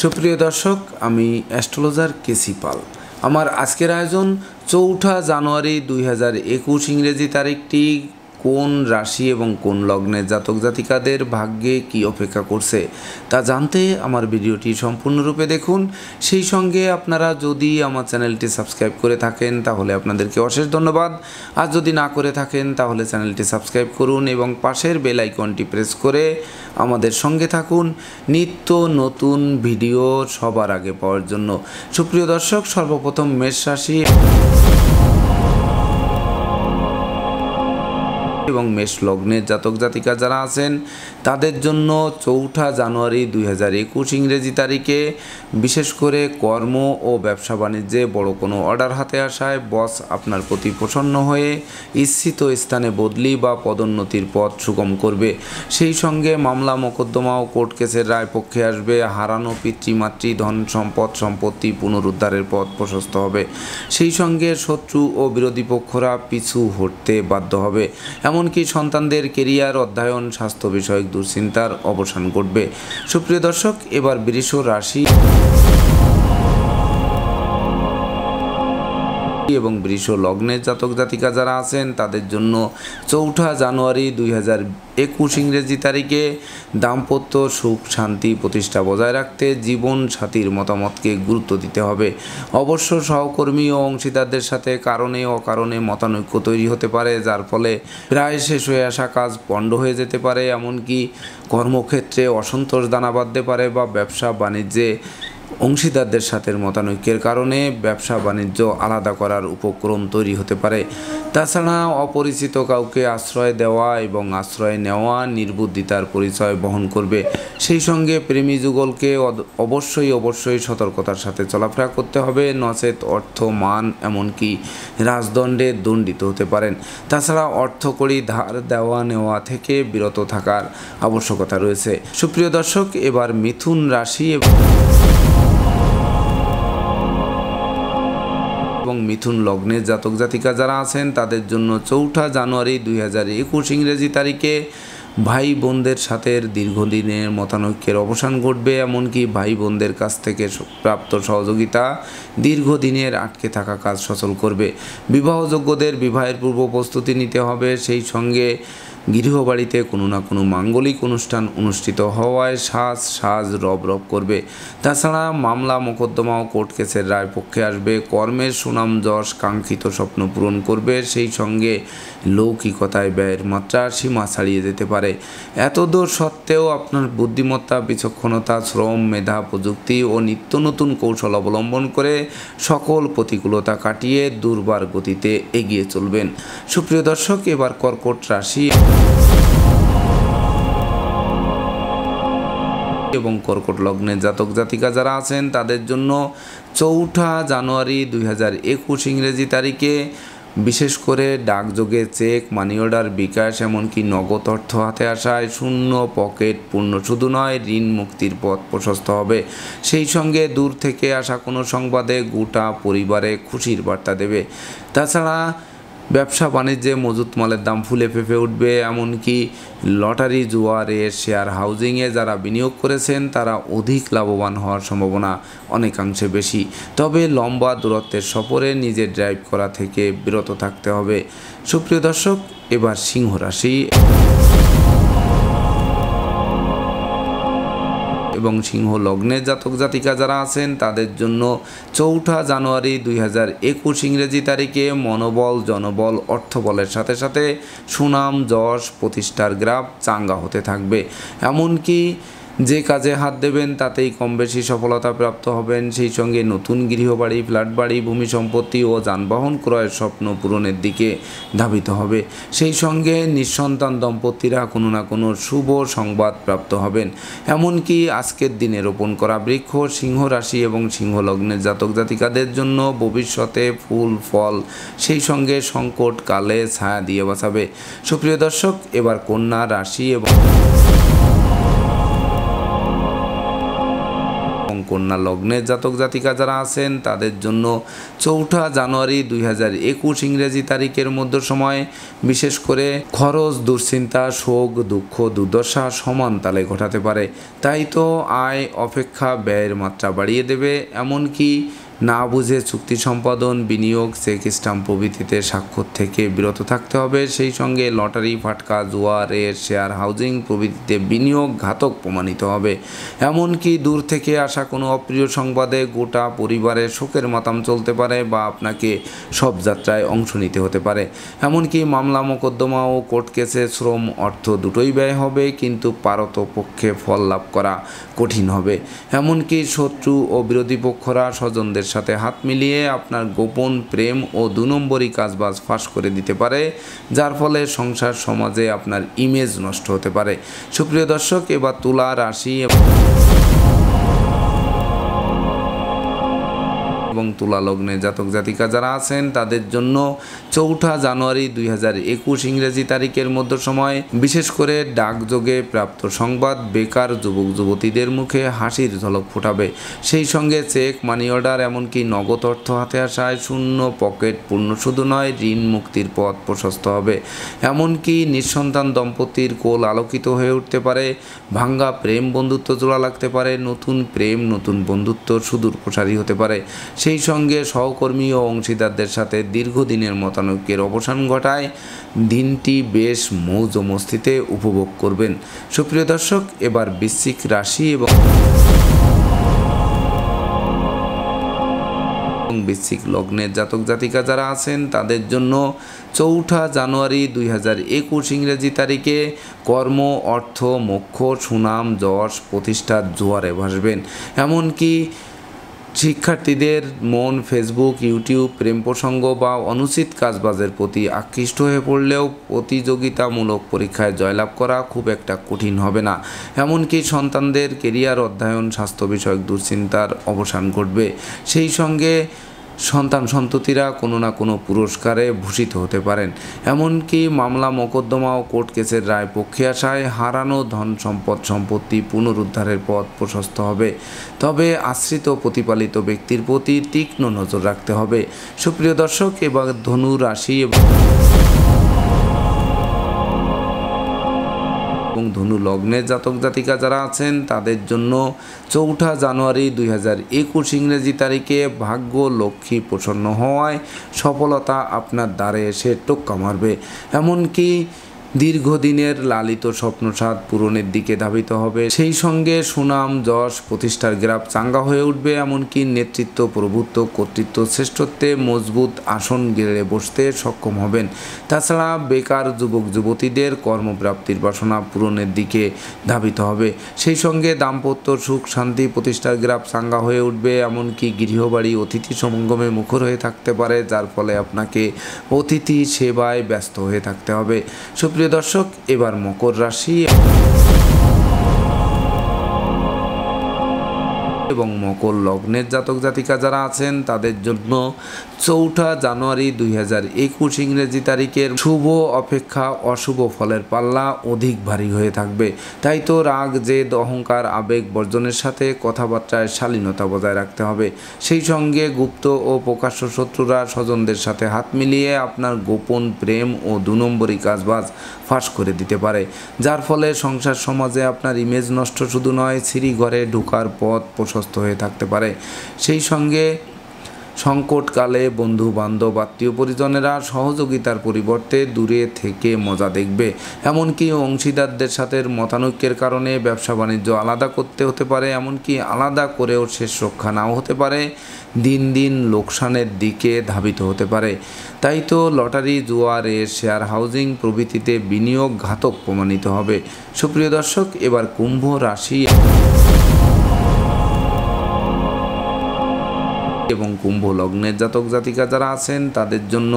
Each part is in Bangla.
সুপ্রিয় দর্শক, আমি অ্যাস্ট্রোলজার কেসি পাল। আমার আজকের আয়োজন ৪ঠা জানুয়ারি ২০২১ ইংরেজি তারিখটি কোন রাশি এবং কোন লগ্নের জাতক জাতিকাদের ভাগ্যে কী অপেক্ষা করছে তা জানতে আমার ভিডিওটি সম্পূর্ণরূপে দেখুন। সেই সঙ্গে আপনারা যদি আমার চ্যানেলটি সাবস্ক্রাইব করে থাকেন তাহলে আপনাদেরকে অশেষ ধন্যবাদ। আর যদি না করে থাকেন তাহলে চ্যানেলটি সাবস্ক্রাইব করুন এবং পাশের বেল আইকনটি প্রেস করে আমাদের সঙ্গে থাকুন নিত্য নতুন ভিডিও সবার আগে পাওয়ার জন্য। সুপ্রিয় দর্শক, সর্বপ্রথম মেষ রাশি এবং মেষ লগ্নের জাতক জাতিকা যারা আছেন তাদের জন্য ৪ঠা জানুয়ারি ২০২১ ইংরেজি তারিখে বিশেষ করে কর্ম ও ব্যবসা বাণিজ্যে বড় কোনো অর্ডার হাতে আসায় বস আপনার প্রতি প্রসন্ন হয়ে ইচ্ছিত স্থানে বদলি বা পদোন্নতির পথ সুগম করবে। সেই সঙ্গে মামলা মোকদ্দমা ও কোর্ট কেসের রায় পক্ষে আসবে। হারানো পিতৃমাতৃ ধন সম্পদ সম্পত্তি পুনরুদ্ধারের পথ প্রশস্ত হবে। সেই সঙ্গে শত্রু ও বিরোধী পক্ষরা পিছু হটতে বাধ্য হবে। এমনকি সন্তানদের কেরিয়ার অধ্যয়ন স্বাস্থ্য বিষয়ক দুশ্চিন্তার অবসান ঘটবে। সুপ্রিয় দর্শক, এবার বৃষ রাশি এবং বৃষ লগ্নের জাতক জাতিকা যারা আছেন তাদের জন্য ৪ঠা জানুয়ারি ২০২১ ইংরেজি তারিখে দাম্পত্য সুখ শান্তি প্রতিষ্ঠা বজায় রাখতে জীবন সাথীর মতামতকে গুরুত্ব দিতে হবে। অবশ্য সহকর্মী ও অংশীদারদের সাথে কারণে অকারণে মতানৈক্য তৈরি হতে পারে, যার ফলে প্রায় শেষ হয়ে আসা কাজ পণ্ড হয়ে যেতে পারে। এমনকি কর্মক্ষেত্রে অসন্তোষ দানা বাঁধতে পারে বা ব্যবসা বাণিজ্যে অংশীদারদের সাথে মতানৈক্যের কারণে ব্যবসা বাণিজ্য আলাদা করার উপক্রম তৈরি হতে পারে। তাছাড়া অপরিচিত কাউকে আশ্রয় দেওয়া এবং আশ্রয় নেওয়া নির্বুদ্ধিতার পরিচয় বহন করবে। সেই সঙ্গে প্রেমী যুগলকে অবশ্যই সতর্কতার সাথে চলাফেরা করতে হবে, নচেত অর্থ মান এমনকি রাজদণ্ডে দণ্ডিত হতে পারেন। তাছাড়া অর্থকড়ি ধার দেওয়া নেওয়া থেকে বিরত থাকার আবশ্যকতা রয়েছে। সুপ্রিয় দর্শক, এবার মিথুন রাশি এবং মিথুন লগ্নের জাতক জাতিকা যারা আছেন তাদের জন্য ৪ঠা জানুয়ারি ২০২১ ইংরেজি তারিখে ভাই বোনদের সাথে দীর্ঘদিনের মতানৈক্যের অবসান ঘটবে। এমনকি ভাই বোনদের কাছ থেকে প্রাপ্ত সহযোগিতা দীর্ঘদিনের আটকে থাকা কাজ সচল করবে। বিবাহযোগ্যদের বিবাহের পূর্ব প্রস্তুতি নিতে হবে। সেই সঙ্গে গৃহবাড়িতে কোনো না কোনো মাঙ্গলিক অনুষ্ঠান অনুষ্ঠিত হওয়ায় সাজ রব করবে। তাছাড়া মামলা মোকদ্দমা ও কোর্ট কেসের রায় পক্ষে আসবে। কর্মের সুনাম যশ কাঙ্ক্ষিত স্বপ্ন পূরণ করবে। সেই সঙ্গে লৌকিকতায় ব্যয়ের মাত্রা সীমা ছাড়িয়ে যেতে পারে। এতদূর সত্ত্বেও আপনার বুদ্ধিমত্তা বিচক্ষণতা শ্রম মেধা প্রযুক্তি ও নিত্য নতুন কৌশল অবলম্বন করে সকল প্রতিকূলতা কাটিয়ে দুর্বার গতিতে এগিয়ে চলবেন। সুপ্রিয় দর্শক, এবার কর্কট রাশি এবং কর্কট লগ্নের জাতক জাতিকা যারা আছেন তাদের জন্য ৪ঠা জানুয়ারি ২০২১ ইংরেজি তারিখে বিশেষ করে ডাকযোগে চেক মানি অর্ডার বিকাশ এমনকি নগদ অর্থ হাতে আসায় শূন্য পকেট পূর্ণ শুধু নয় ঋণ মুক্তির পথ প্রশস্ত হবে। সেই সঙ্গে দূর থেকে আসা কোনো সংবাদে গোটা পরিবারে খুশির বার্তা দেবে। তাছাড়া ব্যবসা বাণিজ্যে মজুত মালের দাম ফুলে ফেঁপে উঠবে। এমনকি লটারি জুয়া রেস শেয়ার হাউজিংয়ে যারা বিনিয়োগ করেছেন তারা অধিক লাভবান হওয়ার সম্ভাবনা অনেকাংশে বেশি। তবে লম্বা দূরত্বের সফরে নিজে ড্রাইভ করা থেকে বিরত থাকতে হবে। সুপ্রিয় দর্শক, এবার সিংহ রাশি এবং সিংহ লগ্নের জাতক জাতিকা যারা আছেন তাদের জন্য ৪ঠা জানুয়ারি ২০২১ ইংরেজি তারিখে মনোবল জনবল অর্থবলের সাথে সাথে সুনাম যশ প্রতিষ্ঠার গ্রাফ চাঙ্গা হতে থাকবে। এমনকি যে কাজে হাত দেবেন তাতেই কম বেশি সফলতা প্রাপ্ত হবেন। সেই সঙ্গে নতুন গৃহবাড়ি ফ্ল্যাট বাড়ি ভূমি সম্পত্তি ও যানবাহন ক্রয়ের স্বপ্ন পূরণের দিকে ধাবিত হবে। সেই সঙ্গে নিঃসন্তান দম্পতিরা কোনো না কোনো শুভ সংবাদ প্রাপ্ত হবেন। এমনকি আজকের দিনে রোপণ করা বৃক্ষ সিংহ রাশি এবং সিংহ লগ্নের জাতক জাতিকাদের জন্য ভবিষ্যতে ফুল ফল সেই সঙ্গে সংকট কালে ছায়া দিয়ে বাঁচাবে। সুপ্রিয় দর্শক, এবার কন্যা রাশি এবং কন্যা লগ্নের জাতক জাতিকা যারা আছেন তাদের জন্য 4 জানুয়ারি 2021 ইংরেজি তারিখের মধ্যে সময় বিশেষ করে খরচ, দুশ্চিন্তা, শোক, দুঃখ, দুর্দশা সমান তালে ঘটাতে পারে। তাই তো আয় অপেক্ষা ব্যয়ের মাত্রা বাড়িয়ে দেবে। এমনকি না বুঝে চুক্তি সম্পাদন, বিনিয়োগ, চেক স্ট্যাম্প প্রভৃতিতে স্বাক্ষর থেকে বিরত থাকতে হবে। সেই সঙ্গে লটারি, ফাটকা, জুয়া, রেট, শেয়ার, হাউজিং প্রভৃতিতে বিনিয়োগ ঘাতক প্রমাণিত হবে। এমনকি দূর থেকে আসা কোনো অপ্রিয় সংবাদে গোটা পরিবারের শোকের মাতাম চলতে পারে বা আপনাকে সব যাত্রায় অংশ নিতে হতে পারে। এমনকি মামলা, মোকদ্দমা ও কোর্ট কেসে শ্রম, অর্থ দুটোই ব্যয় হবে, কিন্তু পারতপক্ষে ফল লাভ করা কঠিন হবে। এমনকি শত্রু ও বিরোধী পক্ষরা স্বজনদের সাথে হাত মিলিয়ে আপনার গোপন প্রেম ও 2 নম্বরই কাজবাজ ফাঁস করে দিতে পারে, যার ফলে সংসার সমাজে আপনার ইমেজ নষ্ট হতে পারে। সুপ্রিয় দর্শক, এবার তুলা রাশি এবং তুলা লগ্নে জাতক জাতিকা যারা আছেন তাদের জন্য 4 জানুয়ারি 2021 ইংরেজি তারিখের মধ্যে সময় বিশেষ করে ডাকযোগে প্রাপ্ত সংবাদ বেকার যুবক যুবতীদের মুখে হাসির ঝলক ফোটাবে। সেই সঙ্গে চেক, মানি অর্ডার, এমনকি নগদ অর্থ হাতে আসায় শূন্য পকেট পূর্ণ শুধু নয়, ঋণ মুক্তির পথ প্রশস্ত হবে। এমনকি নিঃসন্তান দম্পতির কোল আলোকিত হয়ে উঠতে পারে, ভাঙ্গা প্রেম বন্ধুত্ব জোড়া লাগতে পারে, নতুন প্রেম, নতুন বন্ধুত্ব সুদূর প্রসারী হতে পারে। সেই সঙ্গে সহকর্মী ও অংশীদারদের সাথে দীর্ঘদিনের মতানৈক্যের অবসান ঘটায় দিনটি বেশ মৌজ মস্তিতে উপভোগ করবেন। সুপ্রিয় দর্শক, এবার বৃশ্চিক রাশি এবং বৃশ্চিক লগ্নের জাতক জাতিকা যারা আছেন তাদের জন্য 4 জানুয়ারি 2021 ইংরেজি তারিখে কর্ম, অর্থ, মোক্ষ, সুনাম, যশ, প্রতিষ্ঠার জোয়ারে ভাসবেন। এমনকি শিক্ষার্থীদের মন ফেসবুক, ইউটিউব, প্রেম প্রসঙ্গ বা অনুচিত কাজবাজের প্রতি আকৃষ্ট হয়ে পড়লেও প্রতিযোগিতামূলক পরীক্ষায় জয়লাভ করা খুব একটা কঠিন হবে না। এমনকি সন্তানদের কেরিয়ার, অধ্যয়ন, স্বাস্থ্য বিষয়ক দুশ্চিন্তার অবসান ঘটবে। সেই সঙ্গে সন্তান সন্ততিরা কোনো না কোনো পুরস্কারে ভূষিত হতে পারেন। এমনকি মামলা, মোকদ্দমা ও কোর্ট কেসের রায় পক্ষে আসায় হারানো ধন সম্পত্তি পুনরুদ্ধারের পথ প্রশস্ত হবে। তবে আশ্রিত প্রতিপালিত ব্যক্তির প্রতি তীক্ষ্ণ নজর রাখতে হবে। সুপ্রিয় দর্শক, এবার ধনু রাশি এবং ধনু লগ্নের জাতক জাতিকা যারা আছেন তাদের জন্য 4 জানুয়ারি 2021 ইংরেজি তারিখে ভাগ্য, লক্ষ্মী প্রসন্ন হওয়ায় সফলতা আপনার দ্বারে এসে টোক্কা মারবে। এমনকি দীর্ঘদিনের লালিত স্বপ্নসাদ পূরণের দিকে ধাবিত হবে। সেই সঙ্গে সুনাম, যশ, প্রতিষ্ঠার গ্রাফ চাঙ্গা হয়ে উঠবে। এমনকি নেতৃত্ব, প্রভুত্ব, কর্তৃত্ব, শ্রেষ্ঠত্বে মজবুত আসন গেড়ে বসতে সক্ষম হবেন। তাছাড়া বেকার যুবক যুবতীদের কর্মপ্রাপ্তির বাসনা পূরণের দিকে ধাবিত হবে। সেই সঙ্গে দাম্পত্য সুখ, শান্তি, প্রতিষ্ঠার গ্রাফ চাঙ্গা হয়ে উঠবে। এমনকি গৃহবাড়ি অতিথি সমাগমে মুখর হয়ে থাকতে পারে, যার ফলে আপনাকে অতিথি সেবায় ব্যস্ত হয়ে থাকতে হবে। সুপ্রিয় দর্শক, এবার মকর রাশি এবং মকর লগ্নের জাতক জাতিকা যারা আছেন তাদের জন্য 4 জানুয়ারি 2021 ইংরেজি তারিখের শুভ অপেক্ষা অশুভ ফলের পাল্লা অধিক ভারী হয়ে থাকবে। তাই তো রাগ, জেদ, অহংকার, আবেগ বর্জনের সাথে কথাবার্তায় শালীনতা বজায় রাখতে হবে। সেই সঙ্গে গুপ্ত ও প্রকাশ্য শত্রুরা স্বজনদের সাথে হাত মিলিয়ে আপনার গোপন প্রেম ও 2 নম্বরই কাজবাজ ফাঁস করে দিতে পারে, যার ফলে সংসার সমাজে আপনার ইমেজ নষ্ট শুধু নয়, সিঁড়ি ঘরে ঢোকার পথ প্রশস্ত হয়ে থাকতে পারে। সেই সঙ্গে সংকটকালে বন্ধু বান্ধব, আত্মীয় পরিজনেরা সহযোগিতার পরিবর্তে দূরে থেকে মজা দেখবে। এমনকি অংশীদারদের সাথে মতানৈক্যের কারণে ব্যবসা বাণিজ্য আলাদা করতে হতে পারে। এমনকি আলাদা করেও শেষ রক্ষা নাও হতে পারে। দিন দিন লোকসানের দিকে ধাবিত হতে পারে। তাই তো লটারি, জুয়া, রেট, শেয়ার, হাউজিং প্রভৃতিতে বিনিয়োগ ঘাতক প্রমাণিত হবে। সুপ্রিয় দর্শক, এবার কুম্ভ রাশি এবং কুম্ভ লগ্নের জাতক জাতিকা যারা আছেন তাদের জন্য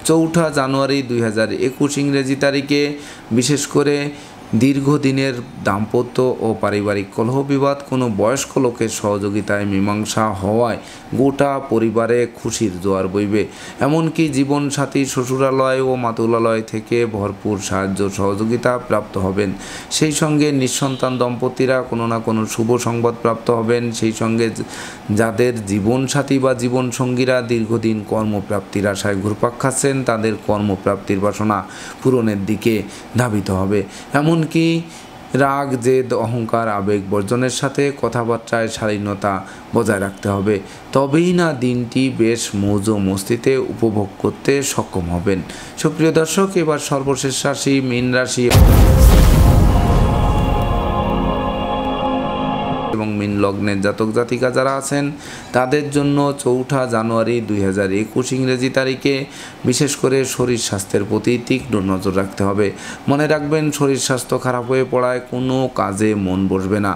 4 জানুয়ারি 2021 ইংরেজি তারিখে বিশেষ করে দীর্ঘদিনের দাম্পত্য ও পারিবারিক কলহ বিবাদ কোনো বয়স্ক লোকের সহযোগিতায় মীমাংসা হওয়ায় গোটা পরিবারে খুশির জোয়ার বইবে। এমনকি জীবনসাথী শ্বশুরালয় ও মাতুলালয় থেকে ভরপুর সাহায্য সহযোগিতা প্রাপ্ত হবেন। সেই সঙ্গে নিঃসন্তান দম্পতিরা কোনো না কোনো শুভ সংবাদ প্রাপ্ত হবেন। সেই সঙ্গে যাদের জীবনসাথী বা জীবনসঙ্গীরা দীর্ঘদিন কর্মপ্রাপ্তির আশায় ঘুরপাক খাচ্ছেন, তাদের কর্মপ্রাপ্তির বাসনা পূরণের দিকে ধাবিত হবে। এমনকি রাগ, জেদ, অহংকার, আবেগ বর্জনের সাথে কথাবার্তায় শালীনতা বজায় রাখতে হবে। তবেই না দিনটি বেশ মৌজ মস্তিতে উপভোগ করতে সক্ষম হবেন। সুপ্রিয় দর্শক, এবার সর্বশেষ রাশি মীন রাশি এবং মীন লগ্নের জাতক জাতিকা যারা আছেন তাদের জন্য 4 জানুয়ারি 2021 ইংরেজি তারিখে বিশেষ করে শরীর স্বাস্থ্যের প্রতি তীক্ষ্ণ নজর রাখতে হবে। মনে রাখবেন, শরীর স্বাস্থ্য খারাপ হয়ে পড়ায় কোনো কাজে মন বসবে না,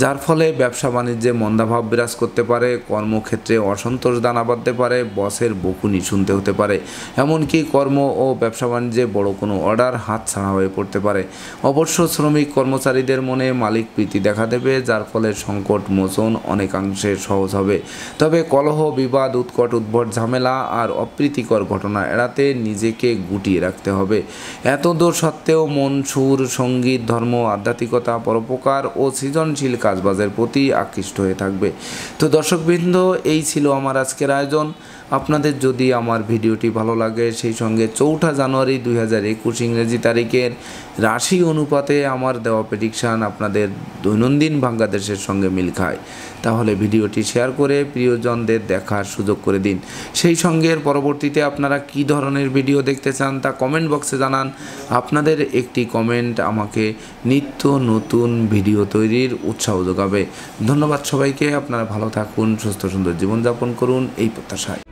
যার ফলে ব্যবসা বাণিজ্যে মন্দাভাব বিরাজ করতে পারে, কর্মক্ষেত্রে অসন্তোষ দানা বাঁধতে পারে, বসের বকুনি শুনতে হতে পারে, এমনকি কর্ম ও ব্যবসা বাণিজ্যে বড় কোনো অর্ডার হাতছাড়া হয়ে পড়তে পারে। অবশ্য শ্রমিক কর্মচারীদের মনে মালিক প্রীতি দেখা দেবে, যার ফলে সংকট মোচন অনেকাংশে সহজ হবে। তবে কলহ, বিবাদ, উৎকট উদ্ভট ঝামেলা আর অপ্রীতিকর ঘটনা এড়াতে নিজেকে গুটিয়ে রাখতে হবে। এত দূর সত্ত্বেও মন সুর, সঙ্গীত, ধর্ম, আধ্যাত্মিকতা, পরোপকার ও সৃজনশীল কাজবাজের প্রতি আকৃষ্ট হয়ে থাকবে। তো দর্শকবৃন্দ, এই ছিল আমার আজকের আয়োজন। আপনাদের যদি আমার ভিডিওটি ভালো লাগে, সেই সঙ্গে 4 জানুয়ারি 2021 ইংরেজি তারিখের রাশি অনুপাতে আমার দেওয়া প্রেডিকশান আপনাদের দৈনন্দিন বাংলাদেশের সঙ্গে মিল খায়, তাহলে ভিডিওটি শেয়ার করে প্রিয়জনদের দেখার সুযোগ করে দিন। সেই সঙ্গে পরবর্তীতে আপনারা কী ধরনের ভিডিও দেখতে চান তা কমেন্ট বক্সে জানান। আপনাদের একটি কমেন্ট আমাকে নিত্য নতুন ভিডিও তৈরির উৎসাহ যোগাবে। ধন্যবাদ সবাইকে। আপনারা ভালো থাকুন, সুস্থ সুন্দর জীবনযাপন করুন এই প্রত্যাশায়।